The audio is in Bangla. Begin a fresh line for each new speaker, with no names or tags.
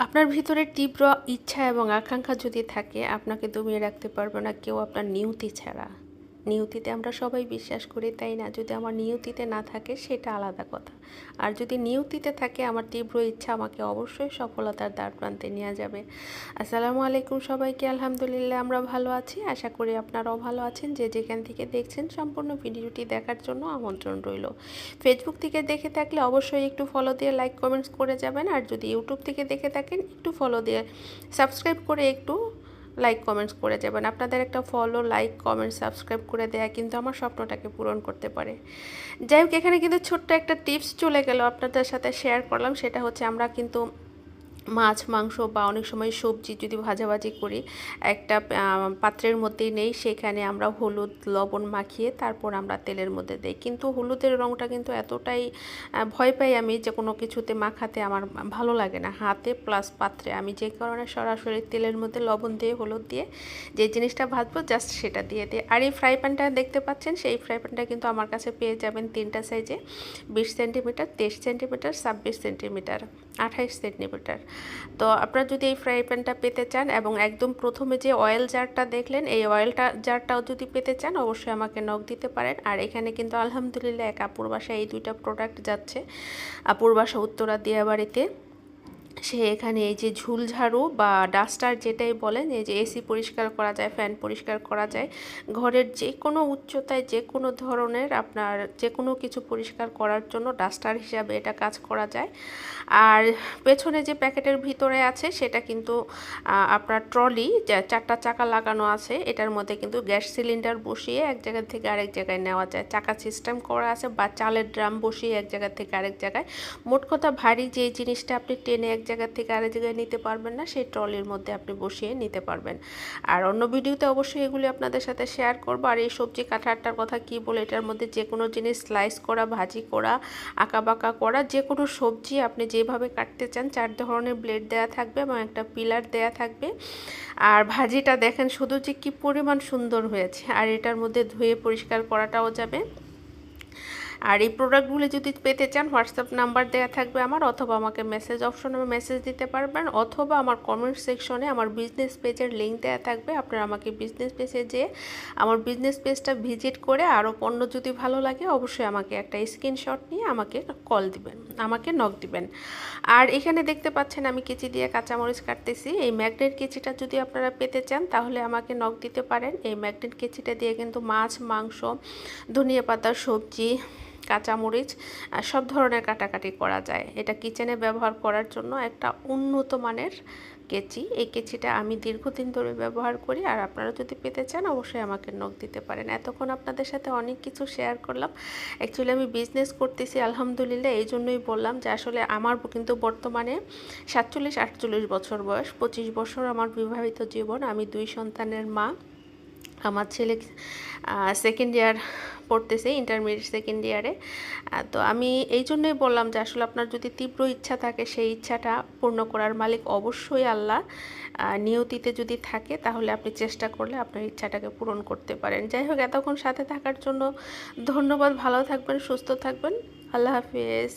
আপনার ভিতরে তীব্র ইচ্ছা এবং আকাঙ্ক্ষা যদি থাকে, আপনাকে দমিয়ে রাখতে পারবে না কেউ আপনার নিয়তি ছাড়া। নিয়তিতে আমরা সবাই বিশ্বাস করি, তাই না? যদি আমার নিয়তিতে না থাকে সেটা আলাদা কথা, আর যদি নিয়তিতে থাকে আমার তীব্র ইচ্ছা আমাকে অবশ্যই সফলতার দ্বার প্রান্তে নিয়ে যাবে। আসসালামু আলাইকুম সবাইকে। আলহামদুলিল্লাহ আমরা ভালো আছি, আশা করি আপনারাও ভালো আছেন। যে যেখান থেকে দেখছেন সম্পূর্ণ ভিডিওটি দেখার জন্য আমন্ত্রণ রইল। ফেসবুক থেকে দেখে থাকলে অবশ্যই একটু ফলো দিয়ে লাইক কমেন্টস করে যাবেন, আর যদি ইউটিউব থেকে দেখে থাকেন একটু ফলো দিয়ে সাবস্ক্রাইব করে একটু লাইক কমেন্টস করে যাবেন। আপনাদের একটা ফলো, লাইক, কমেন্ট, সাবস্ক্রাইব করে দেয়া কিন্তু আমার স্বপ্নটাকে পূরণ করতে পারে। যাই হোক, এখানে কিন্তু ছোট্ট একটা টিপস চলে গেল আপনাদের সাথে শেয়ার করলাম। সেটা হচ্ছে আমরা কিন্তু মাছ, মাংস বা অনেক সময় সবজি যদি ভাজাভাজি করি, একটা পাত্রের মধ্যেই নেই, সেখানে আমরা হলুদ লবণ মাখিয়ে তারপর আমরা তেলের মধ্যে দিই। কিন্তু হলুদের রঙটা কিন্তু এতটাই ভয় পাই আমি, যে কোনো কিছুতে মাখাতে আমার ভালো লাগে না, হাতে প্লাস পাত্রে। আমি যে কারণে সরাসরি তেলের মধ্যে লবণ দিয়ে হলুদ দিয়ে যে জিনিসটা ভাজবো জাস্ট সেটা দিয়ে দিই। আর এই ফ্রাই প্যানটা দেখতে পাচ্ছেন, সেই ফ্রাই প্যানটা কিন্তু আমার কাছে পেয়ে যাবেন তিনটা সাইজে, 20 সেন্টিমিটার, 23 সেন্টিমিটার, 26 সেন্টিমিটার, 28 সেন্টিমিটার। তো আপনারা যদি এই ফ্রাই প্যানটা পেতে চান এবং একদম প্রথমে যে অয়েল জারটা দেখলেন, এই অয়েলটা জারটাও যদি পেতে চান অবশ্যই আমাকে নক দিতে পারেন। আর এখানে কিন্তু আলহামদুলিল্লাহ এক আপুর বাসায় এই দুইটা প্রোডাক্ট যাচ্ছে। আপুর বাসা উত্তরা দিয়াবাড়িতে। সে এখানে এই যে ঝুল ঝাড়ু বা ডাস্টার যেটাই বলেন, এই যে এসি পরিষ্কার করা যায়, ফ্যান পরিষ্কার করা যায়, ঘরের যে কোনো উচ্চতায় যে কোনো ধরনের আপনার যে কোনো কিছু পরিষ্কার করার জন্য ডাস্টার হিসাবে এটা কাজ করা যায়। আর পেছনে যে প্যাকেটের ভিতরে আছে সেটা কিন্তু আপনার ট্রলি, চারটা চাকা লাগানো আছে, এটার মধ্যে কিন্তু গ্যাস সিলিন্ডার বসিয়ে এক জায়গা থেকে আরেক জায়গায় নেওয়া যায়, চাকা সিস্টেম করা আছে, বা চালের ড্রাম বসিয়ে এক জায়গা থেকে আরেক জায়গায়। মোট কথা ভারী যে জিনিসটা আপনি টেনে এক জায়গা থেকে আরেক জায়গায় নিতে পারবেন না, সেই ট্রলির মধ্যে আপনি বসিয়ে নিতে পারবেন। আর অন্য ভিডিওতে অবশ্যই এগুলি আপনাদের সাথে শেয়ার করবো। আর এই সবজি কাটারটার কথা কি বলে, এটার মধ্যে যে কোনো জিনিস স্লাইস করা, ভাজি করা, আঁকাবাঁকা করা, যে কোনো সবজি আপনি যেভাবে কাটতে চান, 4 ধরনের ব্লেড দেয়া থাকবে এবং একটা পিলার দেয়া থাকবে। আর ভাজিটা দেখেন শুধু যে কি পরিমাণ সুন্দর হয়েছে, আর এটার মধ্যে ধুয়ে পরিষ্কার করাটাও যাবে। আর এই প্রোডাক্টগুলো যদি পেতে চান হোয়াটসঅ্যাপ নাম্বার দেওয়া থাকবে আমার, অথবা আমাকে মেসেজ অপশনে মেসেজ দিতে পারবেন, অথবা আমার কমেন্ট সেকশনে আমার বিজনেস পেজের লিঙ্ক দেওয়া থাকবে। আপনারা আমাকে বিজনেস পেজে যেয়ে আমার বিজনেস পেজটা ভিজিট করে আরও পণ্য যদি ভালো লাগে অবশ্যই আমাকে একটা স্ক্রিনশট নিয়ে আমাকে কল দিবেন, আমাকে নক দিবেন। আর এখানে দেখতে পাচ্ছেন আমি কেচি দিয়ে কাঁচামরিচ কাটতেছি। এই ম্যাগনেট কেচিটা যদি আপনারা পেতে চান তাহলে আমাকে নক দিতে পারেন। এই ম্যাগনেট কেচিটা দিয়ে কিন্তু মাছ, মাংস, ধনিয়া পাতা, সবজি, কাঁচামরিচ সব ধরনের কাটাকাটি করা যায়। এটা কিচেনে ব্যবহার করার জন্য একটা উন্নত মানের কেচি। এই কেচিটা আমি দীর্ঘদিন ধরে ব্যবহার করি। আর আপনারা যদি পেতে চান অবশ্যই আমাকে নক দিতে পারেন। এতক্ষণ আপনাদের সাথে অনেক কিছু শেয়ার করলাম। অ্যাকচুয়ালি আমি বিজনেস করতেছি আলহামদুলিল্লাহ, এই জন্যই বললাম যে আসলে আমার কিন্তু বর্তমানে 47-48 বছর বয়স, 25 বছর আমার বিবাহিত জীবন, আমি 2 সন্তানের মা। আমার ছেলে সেকেন্ড ইয়ার পড়তেছে, ইন্টারমিডিয়েট সেকেন্ড ইয়ারে। তো আমি এই জন্যই বললাম যে আসলে আপনার যদি তীব্র ইচ্ছা থাকে, সেই ইচ্ছাটা পূর্ণ করার মালিক অবশ্যই আল্লাহ। নিয়তিতে যদি থাকে তাহলে আপনি চেষ্টা করলে আপনার ইচ্ছাটাকে পূরণ করতে পারেন। যাই হোক, এতক্ষণ সাথে থাকার জন্য ধন্যবাদ। ভালো থাকবেন, সুস্থ থাকবেন, আল্লাহ হাফিজ।